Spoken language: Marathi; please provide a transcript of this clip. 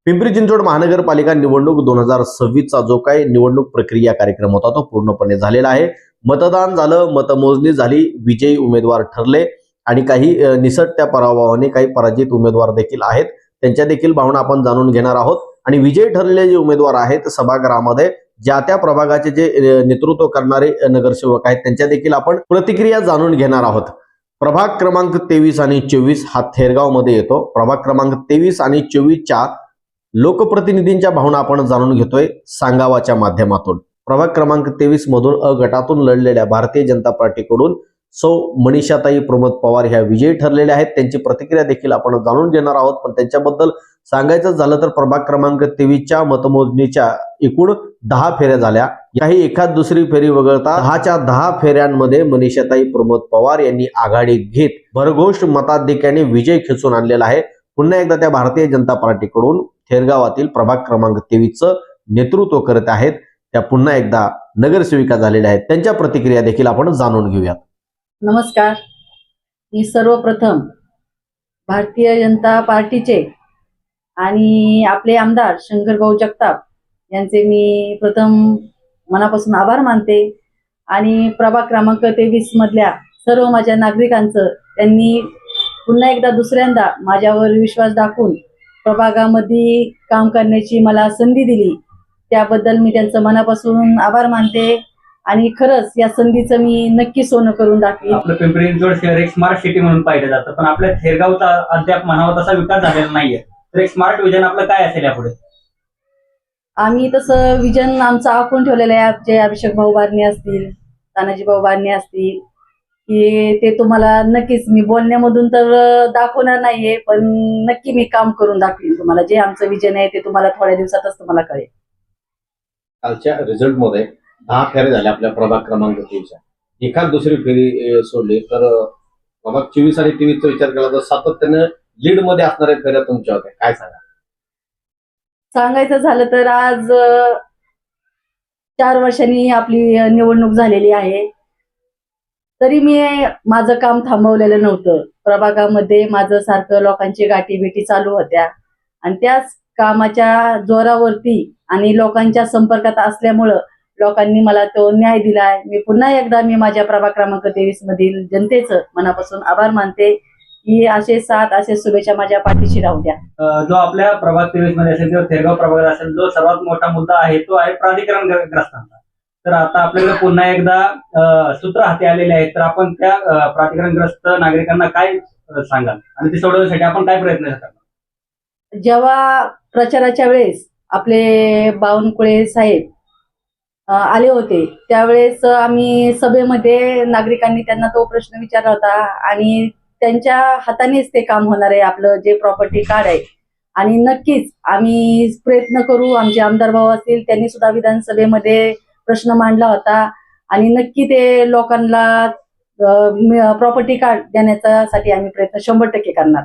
पिंपरी चिंचवड महानगरपालिका निवडणूक 2026चा जो काही निवडणूक प्रक्रिया कार्यक्रम होता तो पूर्णपणे झालेला आहे। मतदान झालं, मतमोजणी झाली, विजयी उमेदवार ठरले आणि काही निसटत्या पराभवाने काही पराजित उमेदवार देखील आहेत। त्यांच्या देखील भावना आपण जाणून घेणार आहोत आणि विजयी ठरलेले जे उमेदवार आहेत सभागृहामध्ये ज्या त्या प्रभागाचे जे नेतृत्व करणारे नगरसेवक आहेत त्यांच्या देखील आपण प्रतिक्रिया जाणून घेणार आहोत। प्रभाग क्रमांक 23 आणि 24 हा थेरगाव मध्ये येतो। प्रभाग क्रमांक 23 आणि 24च्या लोकप्रतिनिधींच्या भावना आपण जाणून घेतोय सांगावाच्या माध्यमातून। प्रभाग क्रमांक 23 मधून अ गटातून लढलेल्या भारतीय जनता पार्टीकडून सौ मनीषाताई प्रमोद पवार ह्या विजयी ठरलेल्या आहेत। त्यांची प्रतिक्रिया देखील आपण जाणून घेणार आहोत। पण त्यांच्याबद्दल सांगायचं झालं तर प्रभाग क्रमांक 23च्या मतमोजणीच्या एकूण 10 फेऱ्या झाल्या। याही एखाद दुसरी फेरी वगळता 10च्या 10 फेऱ्यांमध्ये मनीषाताई प्रमोद पवार यांनी आघाडी घेत भरघोष मताधिक्याने विजय खेचून आणलेला आहे। पुन्हा एकदा त्या भारतीय जनता पार्टीकडून थेरगावातील प्रभाग क्रमांक 23चं नेतृत्व करत आहेत त्या पुन्हा एकदा नगरसेविका झालेल्या आहेत। त्यांच्या प्रतिक्रिया देखील आपण जाणून घेऊयात। नमस्कार, मी सर्वप्रथम भारतीय जनता पार्टीचे आणि आपले आमदार शंकरभाऊ जगताप यांचे मी प्रथम मनापासून आभार मानते आणि प्रभाग क्रमांक 23 मधल्या सर्व माझ्या नागरिकांचं त्यांनी पुन्हा एकदा दुसऱ्यांदा माझ्यावर विश्वास दाखवून प्रभागामध्ये काम करण्याची मला संधी दिली त्याबद्दल मी त्यांचं मनापासून आभार मानते आणि खरंच या संधीचं मी नक्की सोनं करून दाखवेन। आपलं पिंपरी चिंचवड शहर एक स्मार्ट सिटी म्हणून पाहिलं जातं, पण आपल्या थेरगावचा अद्याप म्हणावा तसा विकास झालेला नाहीये। तर एक स्मार्ट विजन आपलं काय असेल यापुढे? आम्ही तसं विजन आमचं आखून ठेवलेलं आहे। जे अभिषेक भाऊ बारणे असतील, तानाजी भाऊ बारणे असतील, की ते तुम्हाला नक्कीच मी बोलण्यामधून तर दाखवणार नाहीये, पण नक्की मी काम करून दाखवेन तुम्हाला। जे आमचं विजन आहे ते तुम्हाला थोड्या दिवसातच तुम्हाला कळेल। कालच्या रिझल्ट मध्ये 10 फेऱ्या झाल्या आपल्या प्रभाग क्रमांक 23च्या। एखाद दुसरी फेरी सोडली तर प्रभाग 24 आणि 23चा विचार केला तर सातत्याने लीड मध्ये असणाऱ्या फेऱ्या तुमच्या होत्या, काय सांगा? सांगायचं झालं तर आज 4 वर्षांनी आपली निवडणूक झालेली आहे, तरी मी माझं काम थांबवलेलं नव्हतं। प्रभागामध्ये माझं सारखं लोकांची गाठीभेटी चालू होत्या आणि त्याच कामाच्या जोरावरती आणि लोकांच्या संपर्कात असल्यामुळं लोकांनी मला तो न्याय दिलाय। मी पुन्हा एकदा माझ्या प्रभाग क्रमांक 23 मधील जनतेचं मनापासून आभार मानते की असे साथ असे शुभेच्छा माझ्या पाठीशी राहू द्या। जो आपल्या प्रभाग 23 मध्ये असेल किंवा थेरगाव प्रभागात असेल, जो सर्वात मोठा मुद्दा आहे तो आहे प्राधिकरण ग्रस्तांचा। तर आता आपल्याला पुन्हा एकदा सूत्र हाती आलेले आहेत, तर आपण त्या प्राधिकरणग्रस्त नागरिकांना काय सांगाल आणि ते सोडवण्यासाठी आपण काय प्रयत्न करणार? जेव्हा प्रचाराच्या वेळेस आपले बावनकुळे साहेब आले होते त्यावेळेस आम्ही सभेमध्ये नागरिकांनी त्यांना तो प्रश्न विचारला होता आणि त्यांच्या हातानेच ते काम होणार आहे आपलं जे प्रॉपर्टी कार्ड आहे। आणि नक्कीच आम्ही प्रयत्न करू। आमचे आमदार भाऊ असतील त्यांनी सुद्धा विधानसभेमध्ये प्रश्न मांडला होता आणि नक्की ते लोकांना प्रॉपर्टी कार्ड देण्यासाठी आम्ही प्रयत्न 100% करणार।